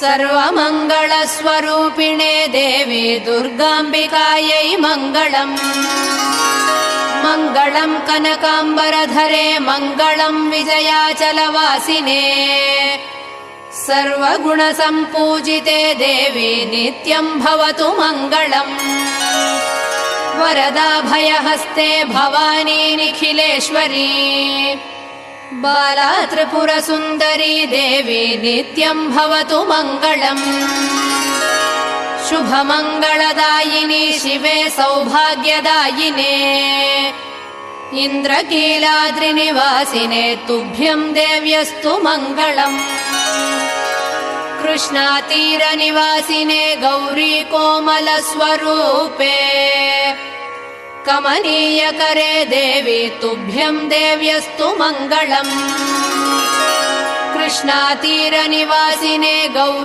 सर्वमङ्गलस्वरूपिणे देवी दुर्गाम्बिकायै मङ्गलम्। मङ्गलम् कनकाम्बरधरे मङ्गलम् विजयाचलवासिने। सर्वगुणसम्पूजिते देवी नित्यम् भवतु मङ्गलम्। वरदाभयहस्ते भवानी निखिलेश्वरी। बाला त्रिपुरसुन्दरी देवी नित्यम् भवतु मङ्गलम्। शुभमङ्गलदायिनी शिवे सौभाग्यदायिने। इन्द्रकीलाद्रिनिवासिने तुभ्यम् देव्यस्तु मङ्गलम्। कृष्णातीरनिवासिने गौरी कोमलस्वरूपे। कमनीयकरे देवी तुभ्यम् देव्यस्तु मङ्गलम्। कृष्णातीरनिवासिने गौरी